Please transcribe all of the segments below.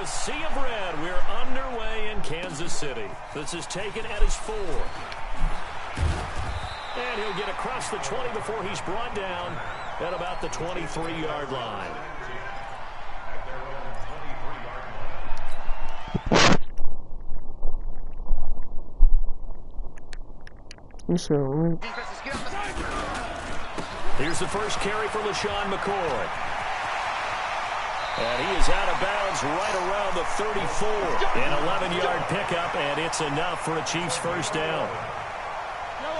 a sea of red. We're underway in Kansas City. This is taken at his 4. And he'll get across the 20 before he's brought down at about the 23-yard line. Here's the first carry for LaShawn McCoy. And he is out of bounds right around the 34. An 11-yard pickup, and it's enough for a Chiefs first down.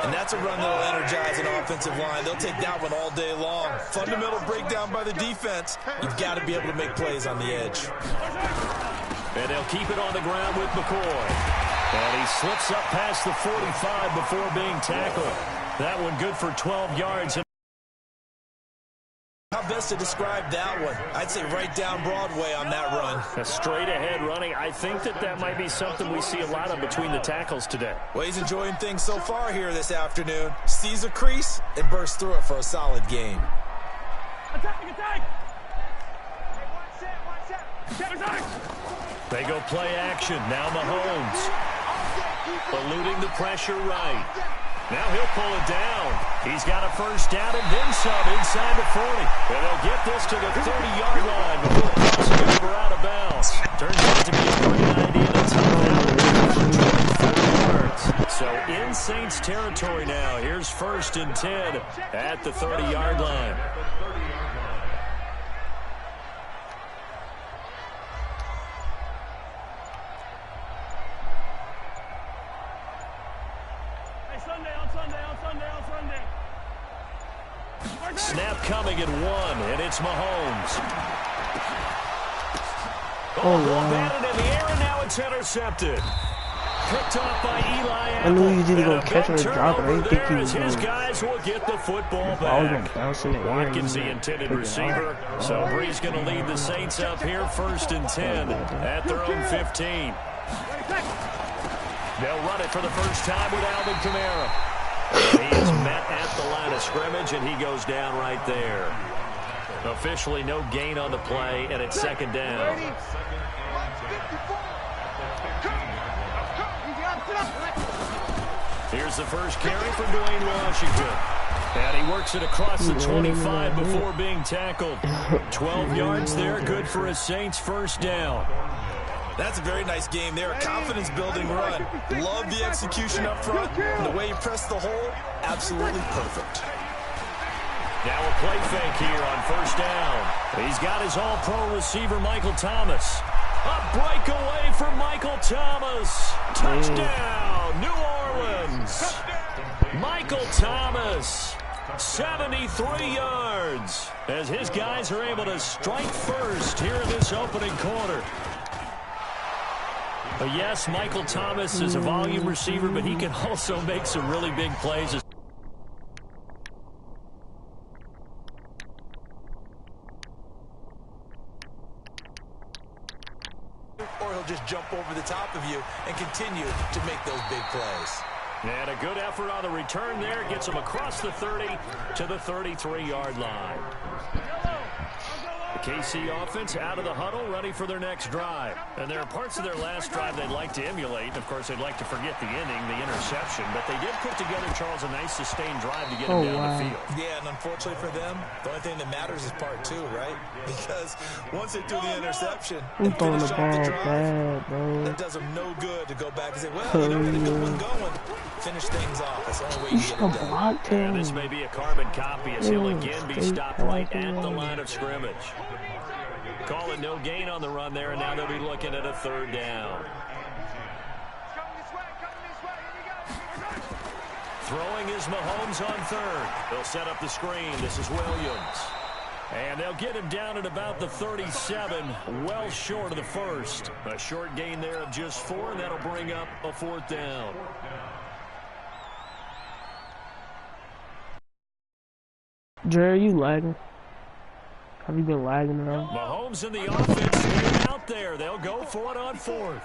And that's a run that'll energize an offensive line. They'll take that one all day long. Fundamental breakdown by the defense. You've got to be able to make plays on the edge. And they'll keep it on the ground with McCoy. And he slips up past the 45 before being tackled. That one good for 12 yards. How best to describe that one? I'd say right down Broadway on that run. A straight ahead running. I think that might be something we see a lot of between the tackles today. Well, he's enjoying things so far here this afternoon. Sees a crease and bursts through it for a solid game. Attack! They go play action. Now Mahomes. Eluding the pressure right. Now he'll pull it down. He's got a first down and then some inside the 40. And they'll get this to the 30-yard line before crossing it over out of bounds. Turns out to be a great idea to top out. So in Saints territory now. Here's 1st and 10 at the 30-yard line. Snap coming at 1, and it's Mahomes. Ball batted in the air, and now it's intercepted. Picked off by Eli Apple. I knew he was either going to catch or drop it. I didn't think he was His guys will get the football back. Watkins, the intended receiver. So Bree's going to lead the Saints up here, 1st and 10 at their own 15. They'll run it for the first time with Alvin Kamara. He is met at the line of scrimmage, and he goes down right there. Officially no gain on the play, and it's 2nd down. Here's the first carry for Dwayne Washington. And he works it across the 25 before being tackled. 12 yards there, good for a Saints first down. That's a very nice game there. A confidence-building run. Love the execution up front. And the way he pressed the hole, absolutely perfect. Now a play fake here on first down. He's got his all-pro receiver, Michael Thomas. A breakaway for Michael Thomas. Touchdown, New Orleans. Michael Thomas, 73 yards. As his guys are able to strike first here in this opening quarter. But yes, Michael Thomas is a volume receiver, but he can also make some really big plays. Or he'll just jump over the top of you and continue to make those big plays. And a good effort on the return there. Gets him across the 30 to the 33-yard line. The KC offense out of the huddle, ready for their next drive. And there are parts of their last drive they'd like to emulate. And of course, they'd like to forget the inning, the interception. But they did put together, Charles, a nice sustained drive to get them down the field. Yeah, and unfortunately for them, the only thing that matters is part 2, right? Because once they do the interception and finish off the drive, that does them no good to go back and say, well, you know, we had a good one going. Finish things off. That's the only way you get it done. And this may be a carbon copy as he'll again be stopped right at the line of scrimmage. Calling no gain on the run there, and now they'll be looking at a 3rd down. Throwing is Mahomes on 3rd. They'll set up the screen. This is Williams. And they'll get him down at about the 37, well short of the 1st. A short gain there of just 4, and that'll bring up a 4th down. Jerry, you lagging? Have you been lagging around? Mahomes in the offense, they're out there. They'll go for it on 4th.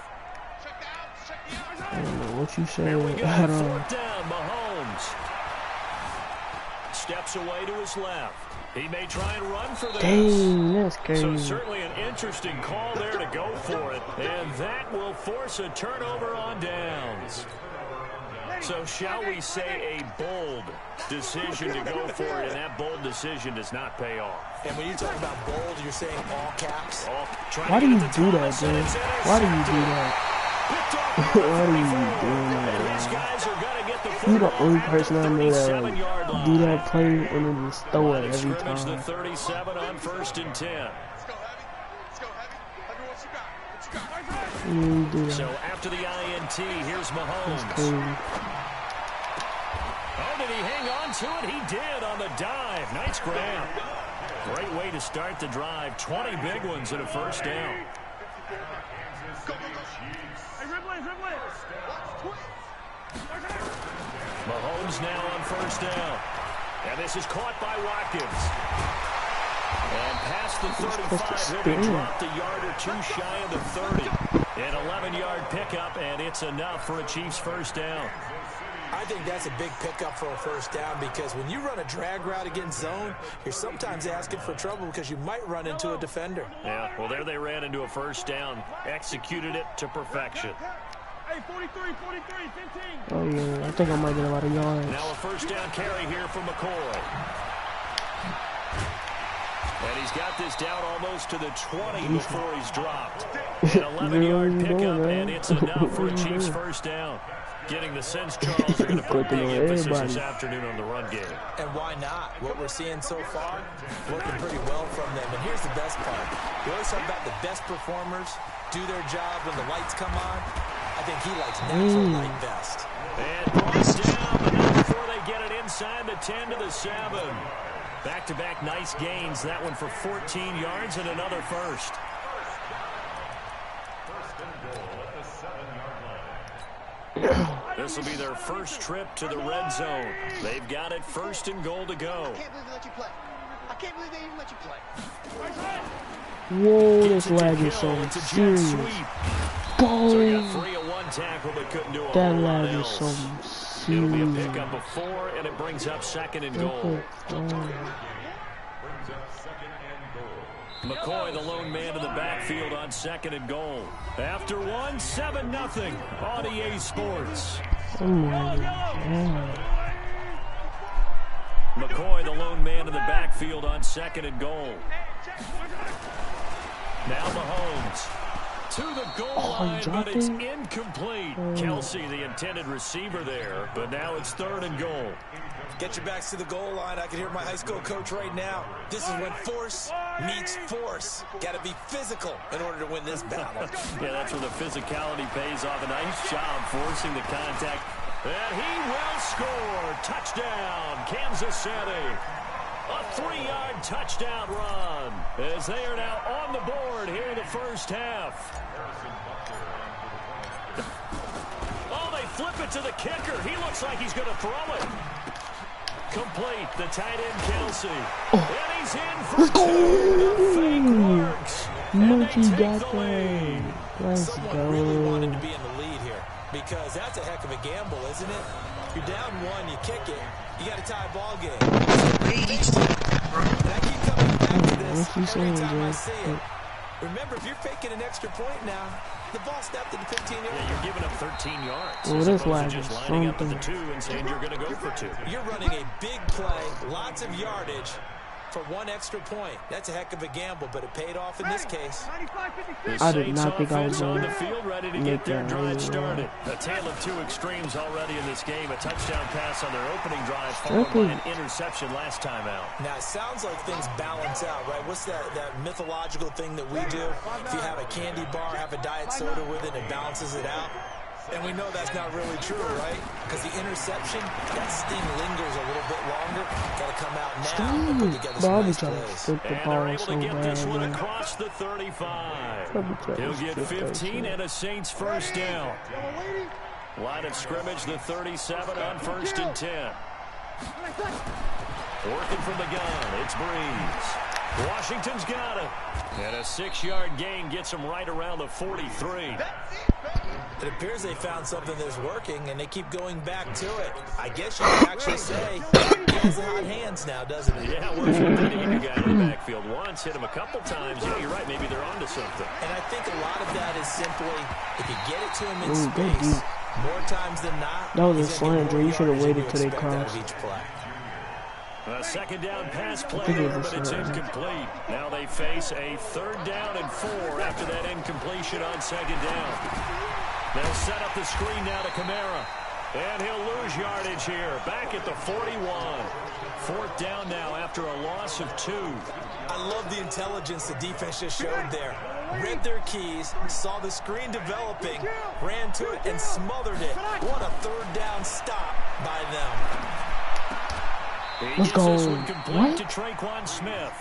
I don't know what you said. Here we go, 4th down, Mahomes. Steps away to his left. He may try and run for this. Dang, that's crazy. So certainly an interesting call there to go for it. that will force a turnover on downs. So shall we say a bold decision to go for it, and that bold decision does not pay off. And when you talk about bold, you're saying all caps. Why do you do that, dude? Why do you do that? Why are you doing that? You're the only person I know that like, do that play and then just throw it every time. The 37 on 1st and 10. So after the INT, here's Mahomes. Oh, did he hang on to it? He did on the dive. Nice grab. Great way to start the drive. 20 big ones and a first down. Mahomes now on first down. And this is caught by Watkins. And past the 35, he'll be dropped a yard or two shy of the 30. An 11-yard pickup, and it's enough for a Chiefs first down. I think that's a big pickup for a first down because when you run a drag route against zone, you're sometimes asking for trouble because you might run into a defender. Yeah, well, there they ran into a first down. Executed it to perfection. Hey, 43, 15. Oh, yeah, I think I might get a lot of yards. Now a first down carry here for McCoy. And he's got this down almost to the 20 before he's dropped. An 11-yard pickup, and it's enough for a Chiefs first down. Getting the sense Charles are going to put big emphasis this afternoon on the run game. And why not? What we're seeing so far, working pretty well from them. And here's the best part. We always talk about the best performers do their job when the lights come on. I think he likes natural light best. And brought down, but not before they get it inside the 10 to the 7. Back-to-back nice gains. That one for 14 yards and another first. This will be their first trip to the red zone. They've got it 1st and goal to go. I can't believe they let you play. I can't believe they even let you play. Whoa, this lag is so serious. So he got free of one tackle, but couldn't do a that whole lot lag is else. so It'll be a serious. pickup of 4, and it brings up 2nd and goal. McCoy, the lone man in the backfield on 2nd and goal. After 1, 7-0 on EA Sports. Oh my God. McCoy, the lone man in the backfield on 2nd and goal. Now Mahomes to the goal line, but it's incomplete. Kelsey, the intended receiver there, but now it's 3rd and goal. Get your backs to the goal line. I can hear my high school coach right now. This is when force meets force. Got to be physical in order to win this battle. Yeah, that's where the physicality pays off. A nice job forcing the contact. And he will score. Touchdown, Kansas City. A 3-yard touchdown run as they are now on the board here in the first half. Oh, they flip it to the kicker. He looks like he's going to throw it. Complete, the tight end Kelsey. And he's in for 2. The fake works. And they take the lead. Someone really wanted to be in the lead here because that's a heck of a gamble, isn't it? You're down 1, you kick it, you got a tie ball game. And I keep coming back to this every time I see it. Remember, if you're faking an extra point now, the ball snapped at the 15-yard line. Yeah, you're giving up 13 yards. Well, as this opposed lag to just is lining up at the something. 2 and saying you're going to go for 2. You're running a big play, lots of yardage for 1 extra point. That's a heck of a gamble, but it paid off in this case. I did not think I was on going the field, ready to get their drive started. A tale of 2 extremes already in this game. A touchdown pass on their opening drive, followed by an interception last time out. Now, it sounds like things balance out, right? What's that mythological thing that we do? If you have a candy bar, have a diet soda with it, it balances it out. And we know that's not really true, right? Because the interception, that sting lingers a little bit longer. Got to come out now and put together some nice plays. And they're able to get this one across the 35. He'll get 15 and a Saints first down. Line of scrimmage, the 37 on 1st and 10. Working from the gun, it's Breeze. Washington's got it. And a 6-yard gain gets them right around the 43. It appears they found something that's working, and they keep going back to it. I guess you could actually say he has hot hands now, doesn't he? Yeah, works with the guy in the backfield once, hit him a couple times. Yeah, you're right. Maybe they're onto something. And I think a lot of that is simply if you get it to him in space, more times than not, that was a slam, Dre. You should have waited till they crossed. A second down pass play there, but it's incomplete. Now they face a 3rd down and 4 after that incompletion on 2nd down. They'll set up the screen now to Kamara. And he'll lose yardage here. Back at the 41. 4th down now after a loss of 2. I love the intelligence the defense just showed there. Read their keys, saw the screen developing, ran to it, and smothered it. What a 3rd down stop by them. Let's go. What? To Traquan Smith.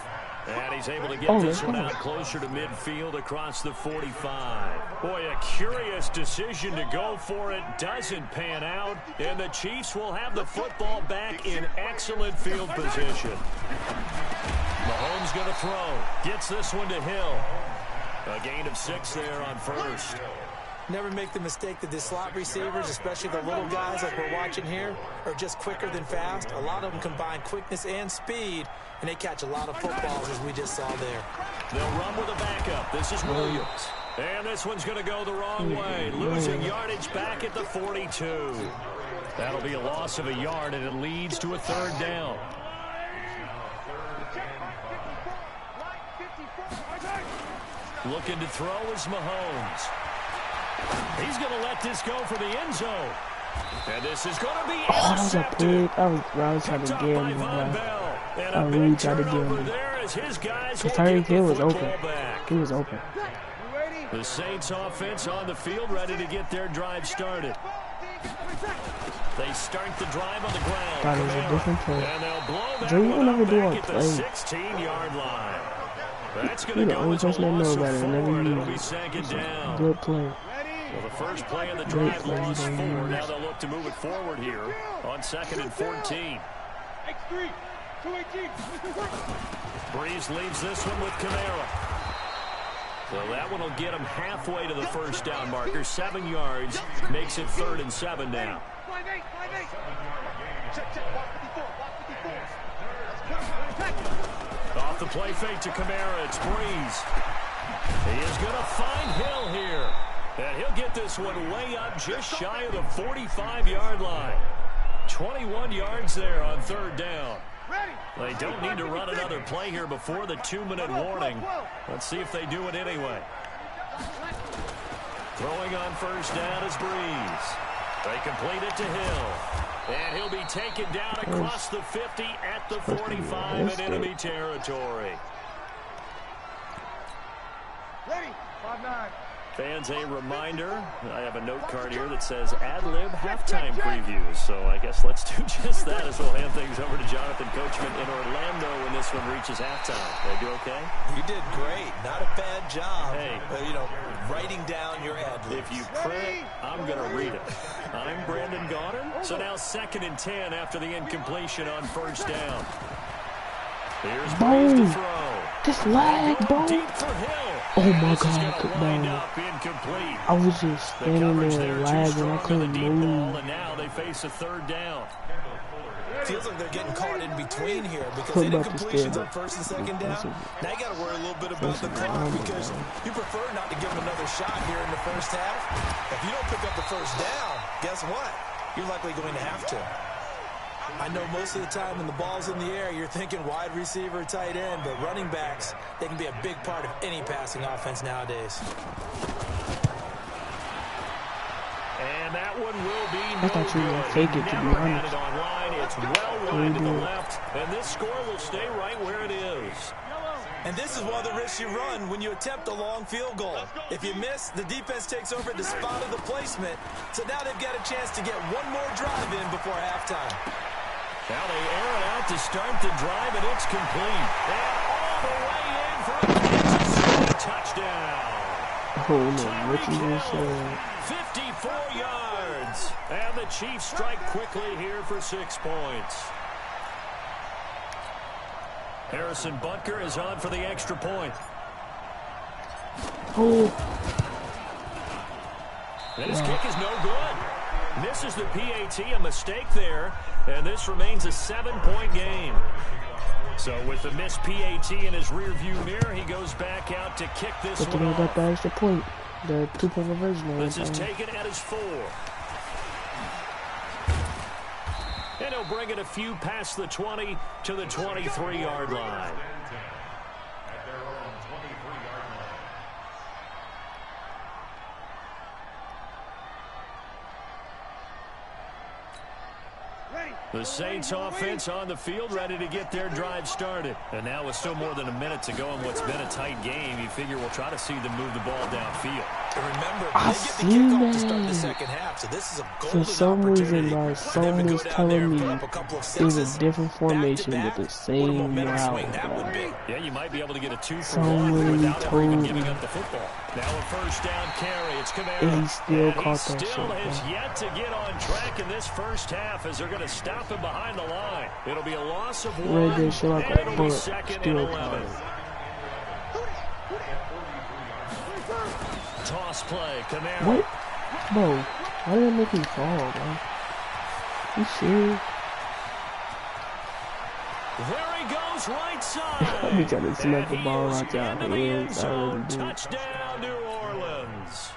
And he's able to get this one out closer to midfield across the 45. Boy, a curious decision to go for it. Doesn't pan out. And the Chiefs will have the football back in excellent field position. Mahomes going to throw. Gets this one to Hill. A gain of 6 there on 1st. Never make the mistake that the slot receivers, especially the little guys like we're watching here, are just quicker than fast. A lot of them combine quickness and speed, and they catch a lot of footballs, as we just saw there. They'll run with a backup. This is Williams. And this one's going to go the wrong way. Losing yardage back at the 42. That'll be a loss of a yard, and it leads to a 3rd down. Looking to throw is Mahomes. He's going to let this go for the end zone. And this is going to be intercepted. That was a pig. I was trying to get him. I really tried to get him. Because Tyreek Hill was open. He was open. The Saints offense on the field, ready to get their drive started. They start the drive on the ground. That is a different play. And they'll blow that Drew, you one never up do back a at the play. 16-yard line. That's going You're to the go only as a person that loss knows of about it. 4, Never and it'll be used. 2nd down. Good play. Well, the first play of the drive lost 4. Now they'll look to move it forward here on 2nd and 14. X3, 218. Breeze leaves this one with Kamara. So that one will get him halfway to the 1st down marker. 7 yards. Makes it 3rd and 7 now. Off the play fake to Kamara. It's Breeze. He is going to find Hill here. And he'll get this one way up just shy of the 45-yard line. 21 yards there on 3rd down. They don't need to run another play here before the 2-minute warning. Let's see if they do it anyway. Throwing on 1st down is Breeze. They complete it to Hill. And he'll be taken down across the 50 at the 45 in enemy territory. Ready, 5-9. Fans, a reminder, I have a note card here that says ad-lib halftime previews. So I guess let's do just that as we'll hand things over to Jonathan Coachman in Orlando when this one reaches halftime. Did I do okay? You did great. Not a bad job. Hey. Writing down your ad-libs. If you print, I'm going to read it. I'm Brandon Gaudin. So now 2nd and 10 after the incompletion on 1st down. Here's Breeze to throw. This lag, bro. Deep for Hill. Oh my God, I was just standing there lagging. I couldn't move. And now they face a 3rd down. Feels like they're getting caught in between here because they did completions on 1st and 2nd down. Now you got to worry a little bit about the clock because you prefer not to give them another shot here in the 1st half. If you don't pick up the 1st down, guess what? You're likely going to have to. I know most of the time when the ball's in the air, you're thinking wide receiver, tight end, but running backs, they can be a big part of any passing offense nowadays. And that one will be I thought you were going to take it, to be honest. It's well wide to the left, and this score will stay right where it is. And this is one of the risks you run when you attempt a long field goal. If you miss, the defense takes over the spot of the placement, so now they've got a chance to get one more drive in before halftime. Now they air it out to start the drive, and it's complete. And all the way in for a Kansas City touchdown. Oh no, what you just said. 54 yards. And the Chiefs strike quickly here for 6 points. Harrison Butker is on for the extra point. Oh. And his kick is no good. Misses the PAT, a mistake there, and this remains a 7-point game. So with the missed PAT in his rearview mirror, he goes back out to kick this one off. Got the extra point. The 2-point reversion. This is taken at his 4. And he'll bring it a few past the 20 to the 23-yard line. The Saints offense on the field, ready to get their drive started. And now with still more than a minute to go in what's been a tight game, you figure we'll try to see them move the ball downfield. And remember, they get the kickoff to start the second half, so this is a golden for some reason, opportunity. someone's telling me it's a different formation with the same route. Yeah, you might be able to get a 2-for-1 without ever even giving up the football. Now a first down carry. It's Kamara. And he still caught that shit. Still has yet to get on track in this first half as they're going to stop him behind the line. It'll be a loss of 1, and it'll be second and 11. Toss play, Kamara. What? Bro, why did that make me fall, bro? You serious? There he goes, right side. Let me try to smack the ball out y'all hands. Touchdown, New Orleans.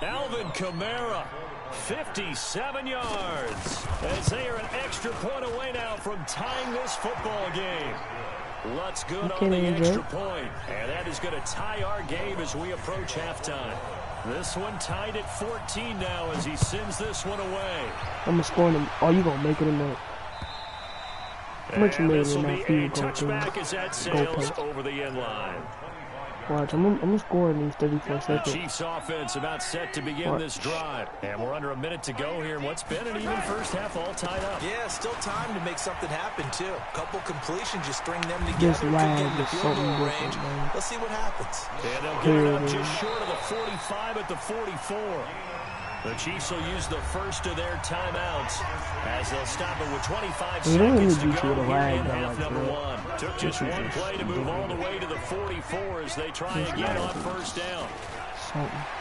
Alvin Kamara, 57 yards. As they are an extra point away now from tying this football game. Lutz good on the extra point. And that is going to tie our game as we approach halftime. This one tied at 14 now as he sends this one away. I'm going to score him. Oh, you going to make it in there. How much you made in that field goal? Touchback as that sails over the end line. Watch, I'm gonna score in these 34 seconds. Chiefs offense about set to begin this drive. And we're under a minute to go here in what's been an even first half, all tied up. Yeah, still time to make something happen, too. Couple completions, you string them together. This lag is something different, man. Let's see what happens. And they'll get it up just short of the 45 at the 44. The Chiefs will use the first of their timeouts as they'll stop it with 25 seconds to go here in half number 1. Took just one play to move all the way to the 44 as they try again on first down.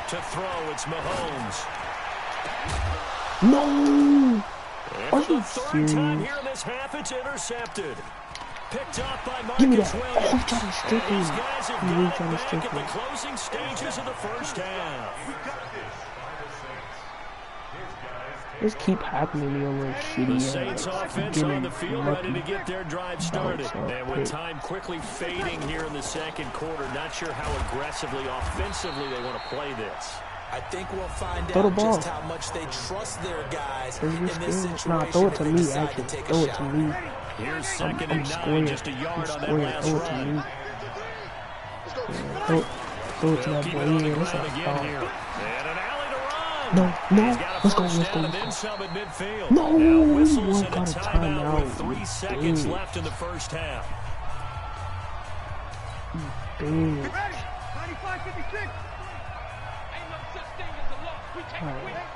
To throw, it's Mahomes. No! And for the third time here in this half, it's intercepted. Picked up by Marcus Give me that. Williams. I'm trying to strip him. These guys have got it back at the closing stages of the first half. This keep happening to me on this shitty. The Saints offense on the field ready to get their drive started. And with time quickly fading here in the second quarter, not sure how aggressively, offensively they want to play this. I think we'll find out just how much they trust their guys in this situation. Nah, throw it to me, actually. Throw it to me. Here's second and 9, just a yard on that last run. Throw it to that boy. Yeah, that's a foul. No, let's go. No, now whistles and a timeout with 3 seconds left in the first half.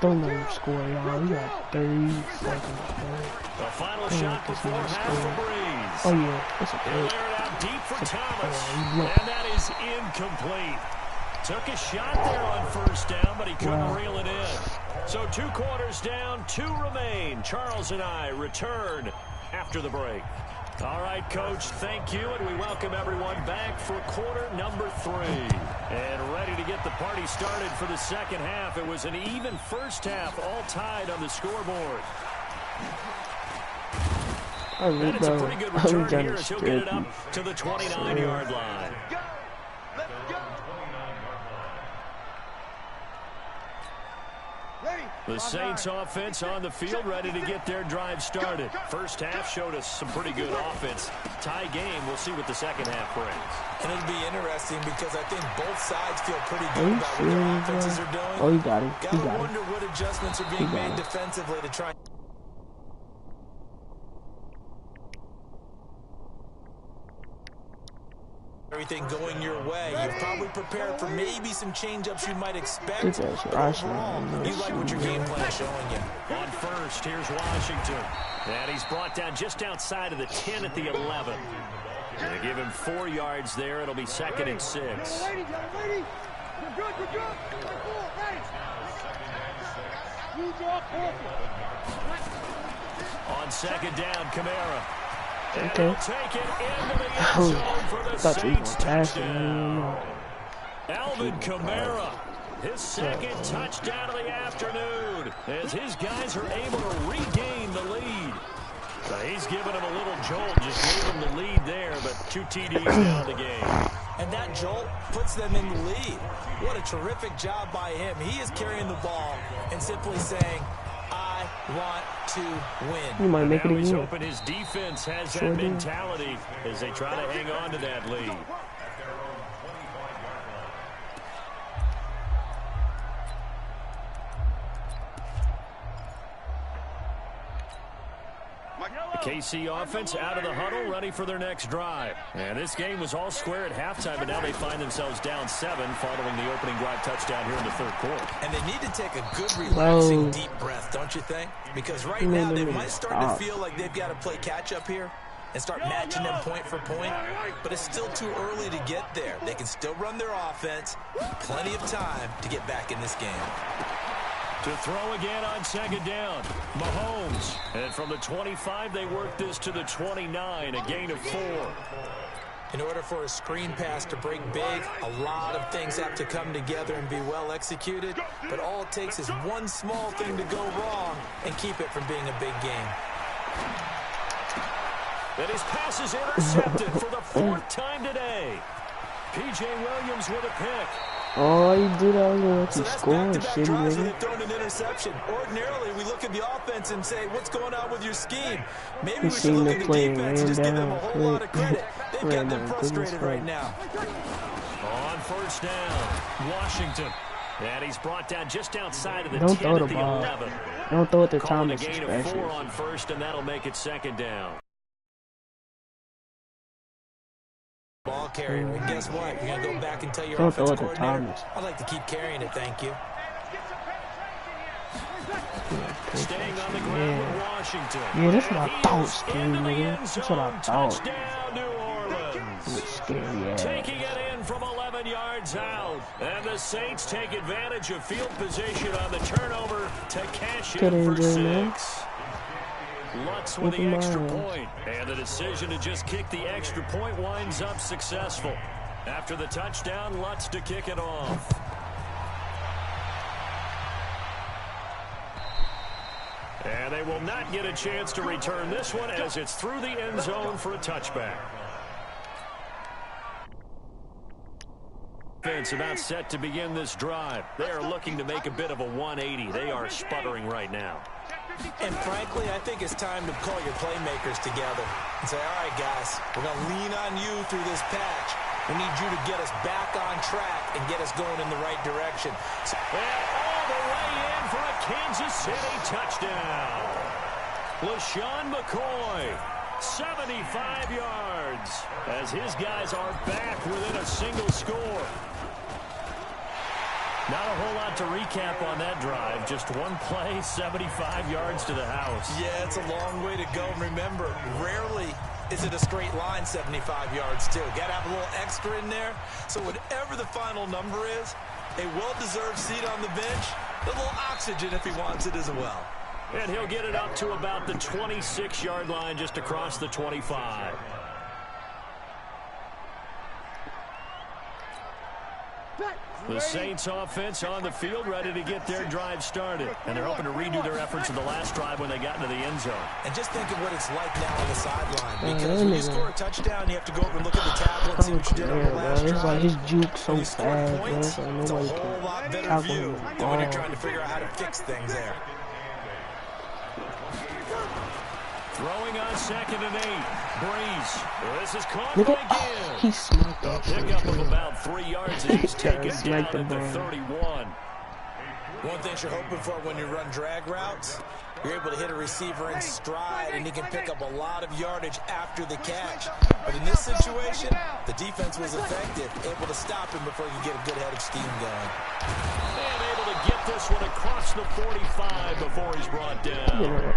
Don't let him score, y'all. We got 30 seconds. The final shot before half for Breeze. Oh, yeah. That's a good. Cleared out deep for Thomas. And that is incomplete. Took a shot there on first down, but he couldn't reel it in. So 2 quarters down, 2 remain. Charles and I return after the break. All right, Coach, thank you, and we welcome everyone back for quarter number 3. And ready to get the party started for the second half. It was an even first half, all tied on the scoreboard. And it's a pretty good return here as he'll get it up to the 29-yard line. The Saints offense on the field ready to get their drive started. First half showed us some pretty good offense. Tie game, we'll see what the second half brings. And it'll be interesting because I think both sides feel pretty good about what their offenses are doing. Oh, you got it. Gotta wonder what adjustments are being made defensively to try. Everything going your way. You're probably prepared for maybe some change-ups you might expect. Overall, you like what your game plan is showing you. On first, here's Washington. And he's brought down just outside of the 10 at the 11. They give him 4 yards there. It'll be 2nd and 6. Lady, lady. We're good, we're good. Ready. You draw On 2nd down, Kamara. Okay. Take it into the end zone for the Saints touchdown. Alvin Kamara, his 2nd touchdown of the afternoon, as his guys are able to regain the lead. So he's giving him a little jolt, just gave him the lead there, but 2 TDs down the game. And that jolt puts them in the lead. What a terrific job by him. He is carrying the ball and simply saying, I want to win. You might make it He's again. hoping his defense has that mentality as they try to hang on to that lead. The KC offense out of the huddle, ready for their next drive. And this game was all square at halftime, but now they find themselves down 7 following the opening drive touchdown here in the 3rd quarter. And they need to take a good, relaxing, deep breath, don't you think? Because right now they might start to feel like they've got to play catch-up here and start matching them point for point. But it's still too early to get there. They can still run their offense. Plenty of time to get back in this game. To throw again on 2nd down, Mahomes. And from the 25, they work this to the 29, a gain of 4. In order for a screen pass to break big, a lot of things have to come together and be well executed. But all it takes is one small thing to go wrong and keep it from being a big game. And his pass is intercepted for the 4th time today. P.J. Williams with a pick. Oh, you do that, you're going to score, back-to-back drives shitty and they've thrown an interception. Ordinarily, we look at the offense and say, what's going on with your scheme? Maybe we should look at the defense and just give them a whole lot of credit. They've got them frustrated right now. On 1st down, Washington. And he's brought down just outside of the 10 Don't at the 11. Don't throw it to Calling a Thomas, gain of 4 on 1st, and that'll make it 2nd down. Ball carrier, and guess what? You're going to go back and tell your offensive coordinator, I'd like to keep carrying it, thank you. Staying on the ground with Washington. Yeah, that's what I thought, scary, nigga. That's what I thought. Touchdown, New Orleans. Scary ass. Taking it in from 11 yards out. And the Saints take advantage of field position on the turnover to cash in for 6. Lutz with the extra point, and the decision to just kick the extra point winds up successful. After the touchdown, Lutz to kick it off. And they will not get a chance to return this one as it's through the end zone for a touchback. Defense about set to begin this drive. They are looking to make a bit of a 180. They are sputtering right now. And frankly, I think it's time to call your playmakers together and say, all right, guys, we're going to lean on you through this patch. We need you to get us back on track and get us going in the right direction. And all the way in for a Kansas City touchdown. LaShawn McCoy, 75 yards, as his guys are back within a single score. Not a whole lot to recap on that drive. Just one play, 75 yards to the house. Yeah, it's a long way to go. Remember, rarely is it a straight line 75 yards, too. Got to have a little extra in there. So whatever the final number is, a well-deserved seat on the bench, a little oxygen if he wants it as well. And he'll get it up to about the 26-yard line just across the 25. The Saints offense on the field, ready to get their drive started. And they're hoping to redo their efforts in the last drive when they got into the end zone. And just think of what it's like now on the sideline. Because when you score a touchdown, you have to go over and look at the tablet and see what you did on the last drive. It's like his juke so when you score bad, points, bro. it's a whole lot better view than when you're trying to figure out how to fix things there. Throwing on 2nd and 8. Breeze. This is caught by Gill. He smoked that shit. Pickup of about 3 yards as he's taken down at the 31. One thing you're hoping for when you run drag routes, you're able to hit a receiver in stride, and he can pick up a lot of yardage after the catch. But in this situation, the defense was effective, able to stop him before he could get a good head of steam going. And able to get this one across the 45 before he's brought down.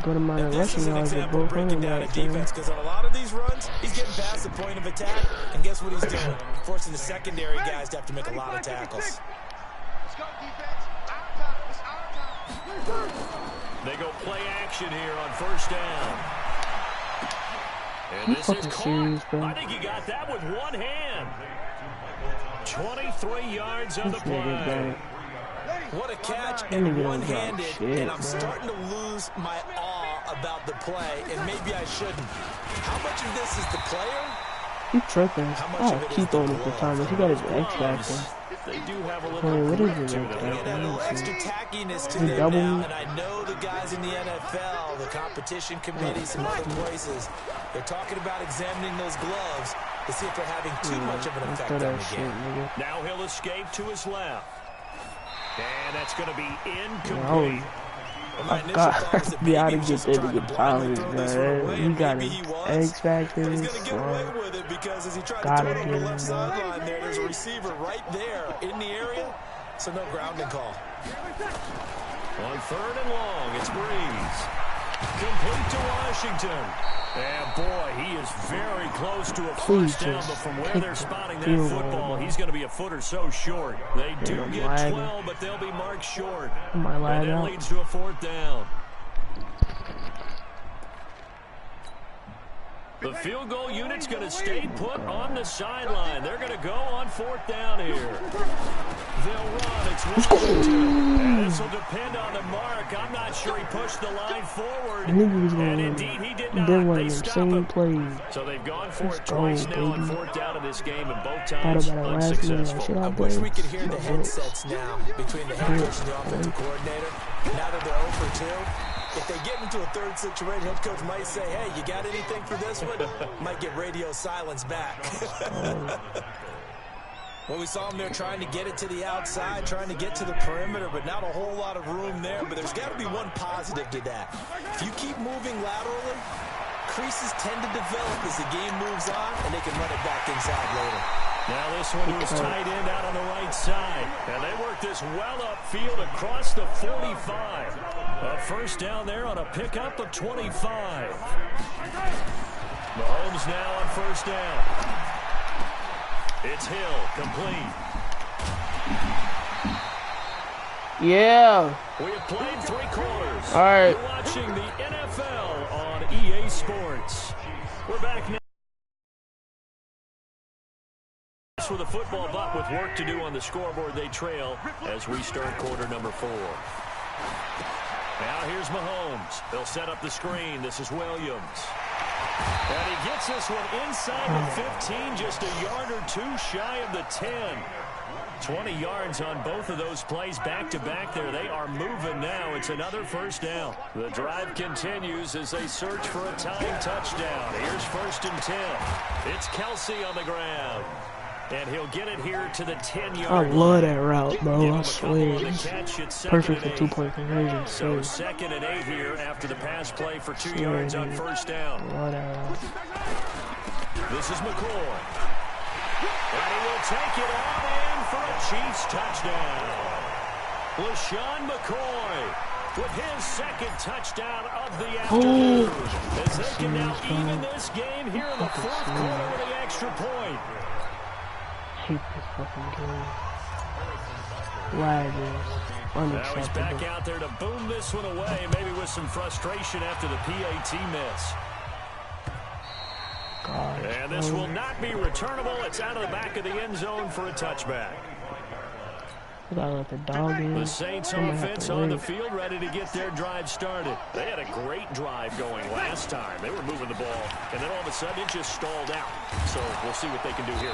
good amount of This is rushing an yards with example both of breaking running down a backs. defense because on a lot of these runs, he's getting past the point of attack, and guess what he's doing? Forcing the secondary guys to have to make a lot of tackles. Let's go, defense. Our time. They go play action here on first down. And this is serious, bro? I think he got that with one hand. 23 yards on the play. What a catch and one-handed, and I'm starting to lose my awe about the play, and maybe I shouldn't. How much of this is the player? He tripping. Oh, keep throwing it for time. He got his X factor. They do have a little What is to it? them. Get a little extra tackiness to them now, and I know the guys in the NFL, the competition committees, and other places, they're talking about examining those gloves to see if they're having too much of an effect on the game. Now he'll escape to his left. And that's going to be incomplete. I gotta get there to get powers, man. He got his X factors. Gotta get him, man. There's a receiver right there in the area, so no grounding call. On third and long, it's Breeze. Complete to Washington. And boy, he is very close to a first down, but from where they're spotting that football, he's going to be a foot or so short. They do get 12, but they'll be marked short. And that leads to a fourth down. The field goal unit's going to stay put on the sideline. They're going to go on fourth down here. They'll run. It's Washington. And this will depend on the mark. I'm not sure he pushed the line forward. And indeed, he did not. They stop him. So they've gone for it twice now on fourth down in this game, and both times unsuccessful. I wish we could hear the headsets now between the head coach and the offensive coordinator. Now that they're 0 for 2. If they get into a third situation, head coach might say, hey, you got anything for this one? Might get radio silence back. Well, we saw him there trying to get it to the outside, trying to get to the perimeter, but not a whole lot of room there. But there's got to be one positive to that. If you keep moving laterally, creases tend to develop as the game moves on, and they can run it back inside later. Now this one was tight end out on the right side. And they work this well upfield across the 45. A first down there on a pickup of 25. Mahomes now on first down. It's Hill, complete. Yeah. We have played 3 quarters. All right. You're watching the NFL on EA Sports. We're back now with a football, but with work to do on the scoreboard, they trail as we start quarter number 4. Now here's Mahomes. They'll set up the screen. This is Williams. And he gets this one inside the 15, just a yard or 2 shy of the 10. 20 yards on both of those plays back-to-back there. They are moving now. It's another first down. The drive continues as they search for a tying touchdown. Here's first and 10. It's Kelsey on the ground. And he'll get it here to the 10-yard line. I love that route, bro. I swear. Perfect for 2-point conversion. So second and 8 here after the pass play for 2 yards on first down. Love that route. This is McCoy. And he will take it all in for a Chiefs touchdown. LaShawn McCoy with his second touchdown of the afternoon. As they can now even this game here in the fourth quarter with the extra point. I hate this fucking game. Lag is unacceptable. Now he's back out there to boom this one away, maybe with some frustration after the PAT miss. Gosh, and this will not be returnable. It's out of the back of the end zone for a touchback. We gotta let the dog in. The Saints offense on the field, ready to get their drive started. They had a great drive going last time. They were moving the ball, and then all of a sudden it just stalled out. So we'll see what they can do here.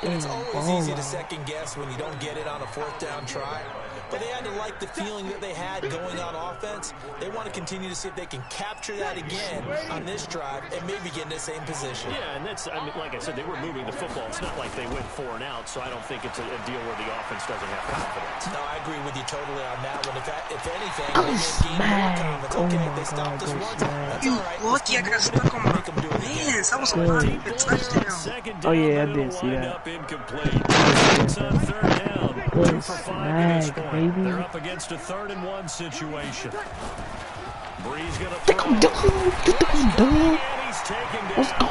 It's always easy to second guess when you don't get it on a fourth down try. But they had to like the feeling that they had going on offense. They want to continue to see if they can capture that again on this drive and maybe get in the same position. Yeah, and that's, I mean, like I said, they were moving the football. It's not like they went 4 and out, so I don't think it's a deal where the offense doesn't have confidence. No, I agree with you totally on that one. If anything, they gain more confidence. Okay, they stopped us once. That's all right. Look, I got stuck on my man. That was a perfect touchdown. Oh yeah, I did see that. It's on third down. 2 for 5 in this point. They're up against a 3rd and 1 situation. Bree's going to Get throw. him, dog. Get him, dog. And he's taken down. Let's go.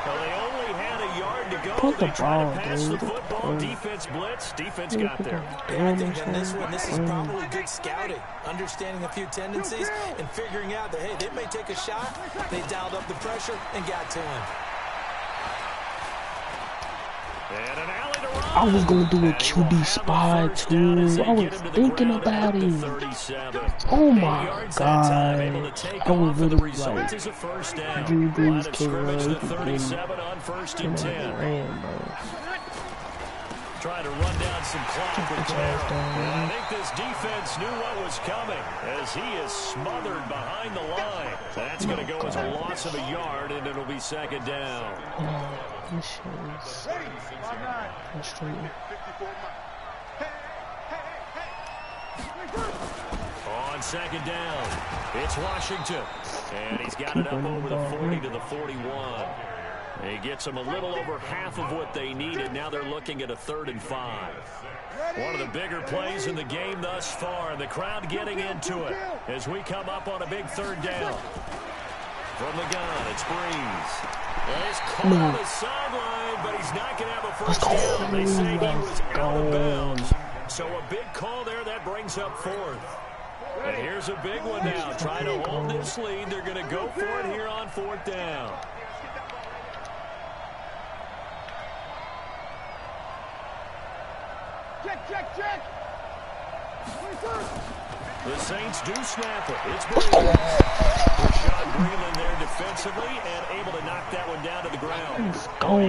Well, they only had a yard to go. Put the They tried ball, to pass dude. the football. Defense blitz. Defense got there. I think in this one, this is probably good scouting, understanding a few tendencies and figuring out that, hey, they may take a shot. They dialed up the pressure and got to him. And an alley to run. I was gonna do a QB spy too. I was thinking about it. Oh my god. I was literally like, Drew Brees can run. He can ran, bro. Trying to run down some clock with Terrell. And I think this defense knew what was coming as he is smothered behind the line. That's going to go as a loss of a yard, and it'll be second down. This shit is frustrating. On second down, it's Washington. And he's got it up over the 40 to the 41. He gets them a little over half of what they needed. Now they're looking at a 3rd and 5. One of the bigger plays in the game thus far. And the crowd getting into it as we come up on a big 3rd down. From the gun, it's Breeze. Well, he's caught on the sideline, but he's not going to have a first down. They say he was out of bounds. So a big call there. That brings up 4th. And here's a big one now. Trying to hold this lead. They're going to go for it here on 4th down. Check. The Saints do snap it. It's Rashad Breeland there defensively and able to knock that one down to the ground.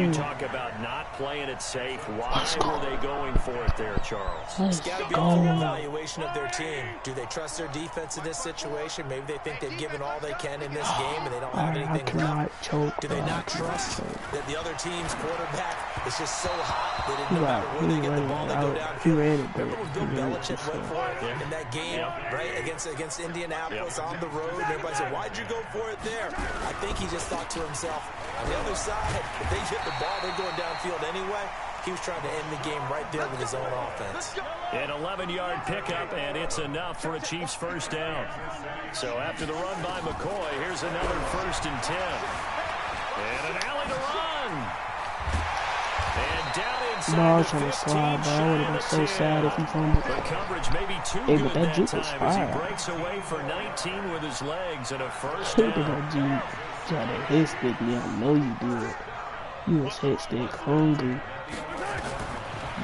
You talk about not playing it safe. Why were they going for it there, Charles? It's got to be a full evaluation of their team. Do they trust their defense in this situation? Maybe they think they've given all they can in this game and they don't have anything left. Do they not trust that the other team's quarterback is just so hot that no matter where they get the ball, they go downfield? Remember when Bill Belichick went for it in that game, right, against Indianapolis on the road? And everybody said, why'd you go for it there? I think he just thought to himself, on the other side, if they hit the ball, they're going downfield anyway. He was trying to end the game right there with his own offense. An 11-yard pickup, and it's enough for a Chiefs first down. So after the run by McCoy, here's another 1st and 10. And an alley to run. And down inside I was trying to slide, but I would have been so sad if he fumbled. The coverage may be too Hey, good but that that juke time was as fire. he breaks away for 19 with his legs and a first Look at down. that dude. You got a hit stick, me. I know you did. You was hit stick hungry.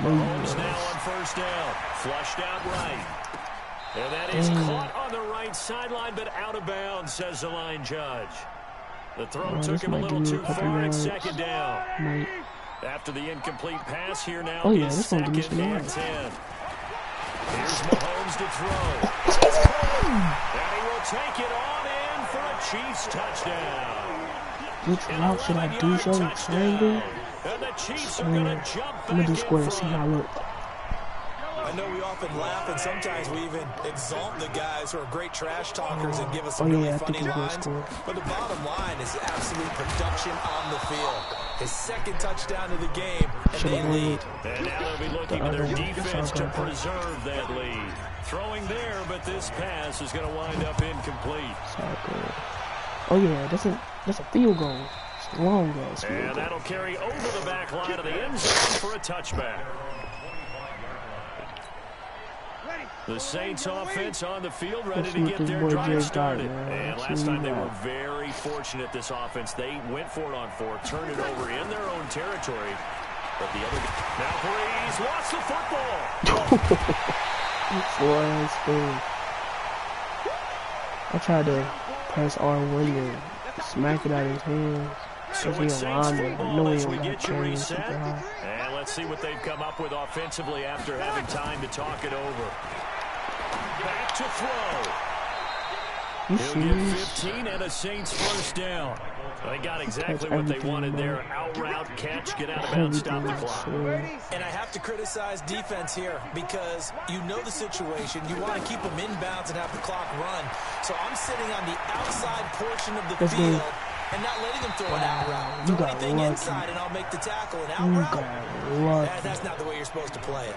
Mahomes now on first down. Flushed out right. And that is caught on the right sideline, but out of bounds, says the line judge. The throw took him a little too far. It's second down. After the incomplete pass, here now is second and 10. Here's Mahomes to throw. And he will take it on in for a Chiefs touchdown. Which route should I do? Should I triangle? And the Chiefs are going to jump back I'm gonna do square in and see front. how I look. I know we often laugh, and sometimes we even exalt the guys who are great trash talkers and give us some really funny lines. But the bottom line is absolute production on the field. His 2nd touchdown of the game, and they lead. And now they'll be looking to their defense to preserve that lead. Throwing there, but this pass is going to wind up incomplete. Oh yeah, that's a field goal. It's a long goal. And that'll carry over the back line of the end zone for a touchback. The Saints offense on the field ready to get their drive started. And last time they were very fortunate, this offense. They went for it on 4th, turned it over in their own territory. But the other... Now Breeze lost the football. I tried to press R1 to smack it out of his hands. So it's Saints football as we get you reset. And let's see what they've come up with offensively after having time to talk it over. Back to throw. He'll get 15 and a Saints first down. They got exactly what they wanted there. Out route, catch, get out of bounds, stop the clock. And I have to criticize defense here because you know the situation. You want to keep them inbounds and have the clock run. So I'm sitting on the outside portion of the field and not letting them throw an out route. Throw anything inside and I'll make the tackle. An out route? That's not the way you're supposed to play it.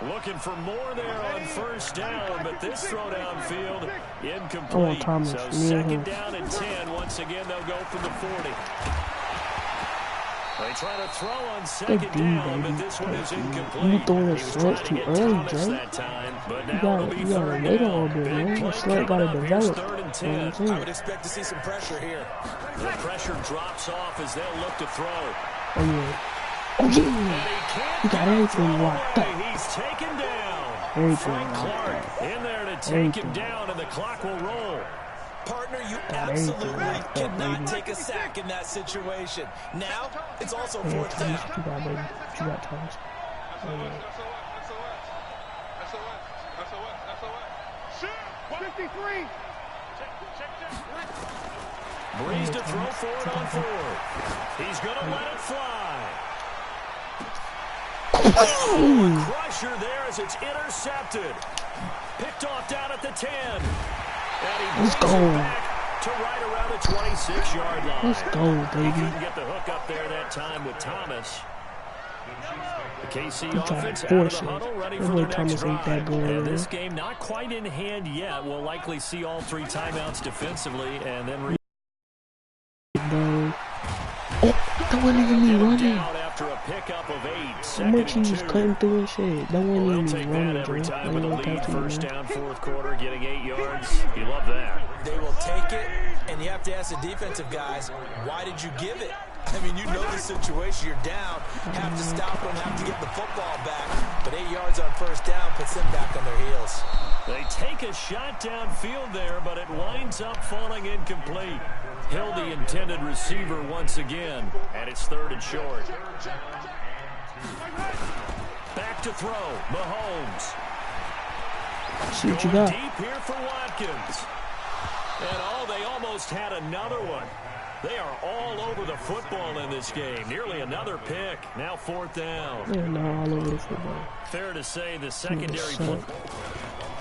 Looking for more there on first down, but this throw downfield incomplete. Oh, Thomas. So second down and 10. Once again, they'll go from the 40. They try to throw on second down, but this one is incomplete. You throwing a slant too early, Jay. That time, but You now it'll be gotta third wait a down. little bit, man. Big The play slant coming gotta up. Here's develop. third and You know 10. what I'm saying? I would expect to see some pressure here. The pressure drops off as they'll look to throw. Oh, yeah. Oh, yeah. You got everything locked up. He's taken down. Everything Frank locked Clark up. in there to take him down, and the clock will roll. Partner, you Got everything absolutely locked up, cannot baby. take a sack in that situation. Now, it's also Yeah, fourth Thomas, down. what you got, baby? What you got, Thomas? Oh, yeah. Shoot! 53! Breeze to throw for it on fourth. He's going to let it fly. Oh, crusher there as it's intercepted. Picked off down at the 10. And he brings Let's go. it back to right around the 26-yard line. Let's go, He baby. couldn't get the hook up there that time with Thomas. The KC He tried offense to out of force the it. huddle, ready That for boy their next Thomas ain't drive. that good, And man. this game not quite in hand yet. We'll likely see all three timeouts defensively and then Bro. Oh, that wasn't even me running. after a pickup of 8. How Second much he and was 2. cutting through and shit. That wasn't They'll even take me that running, every bro. time Like, with a no lead. cap to you, First man. down, fourth quarter, getting 8 yards. You love that. They will take it, and you have to ask the defensive guys, why did you give it? I mean, you know the situation. You're down. Have to stop them, have to get the football back. But 8 yards on first down puts them back on their heels. They take a shot downfield there, but it winds up falling incomplete. Hill, the intended receiver once again, and it's third and short. Back to throw, Mahomes. See what you Going got. deep here for Watkins. And they almost had another one. They are all over the football in this game. Nearly another pick. Now fourth down. Yeah, no, all over the football. Fair to say the secondary play.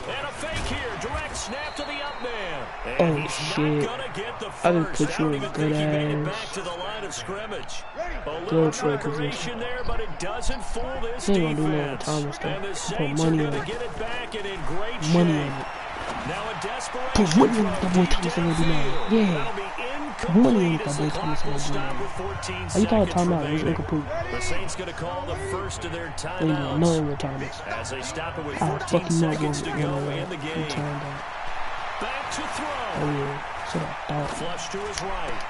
And a fake here. Direct snap to the up man. And Oh, he's shit. not going to get the I just first. put I you don't in even good think he made it ass. back to the line of scrimmage. A little Good for preparation there, but it doesn't fool this He ain't gonna do nothing with defense. Thomas, though. And the Put Saints are money going on to it. get it back and in great Money shape. on it. Now a desperation Put money on it, throw that boy deep Thomas ain't gonna do nothing. downfield. Yeah. That'll be Put money on incomplete it, as that the boy clock Thomas will ain't gonna stop do with nothing. 14 How you call a seconds timeout? It was remaining. incomplete. The Saints going to call the first of their They ain't doing timeouts nothing with Thomas. as they stop it with I'll 14 fuck you up seconds to go in the You game. turned out. Back to Oh, throw. yeah. So I thought. Flush to his right.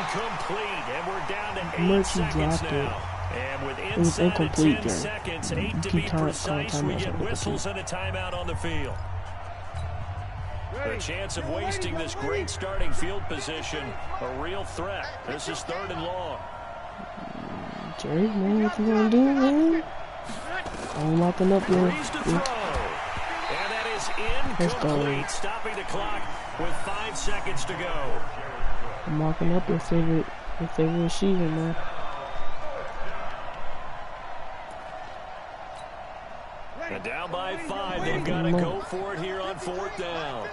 Incomplete. And we're down to 8 Mercy seconds dropped it. now. And with It was inside of incomplete 10 then. seconds, 8 You to keep be calling precise, we timeouts get incomplete. whistles and a timeout on the field. The chance of wasting this great starting field position, a real threat. This is third and long. Jerry, man, what you gonna do, man? I'm locking up, man. Breeze to throw. And that is Let's go. incomplete, stopping the clock with 5 seconds to go. I'm locking up your favorite receiver, man. And down by 5, they've got to go for it here on fourth down.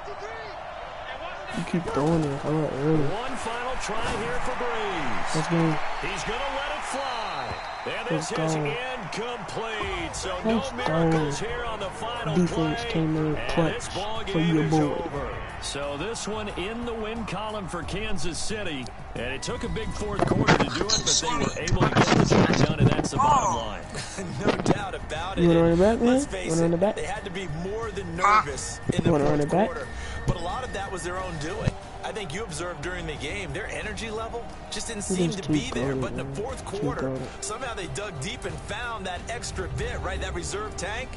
You keep throwing it hard early. One final try here for Breeze. Let's go. He's going to let it fly. And this Let's is go. incomplete. So Let's no go. miracles here on the final Defense play. came in And clutch this ball for game your is boy. over. So this one in the win column for Kansas City. And it took a big fourth quarter to do it, but they were able to get the job done, and that's the bottom line. No doubt about it. You wanna run it back, man? Let's You face wanna run it, it back? they had to be more than nervous in the You wanna run fourth it back? quarter. But a lot of that was their own doing. I think you observed during the game, their energy level just didn't seem just to be keep there. going, But in the man. fourth Keep quarter, going. somehow they dug deep and found that extra bit, right? That reserve tank.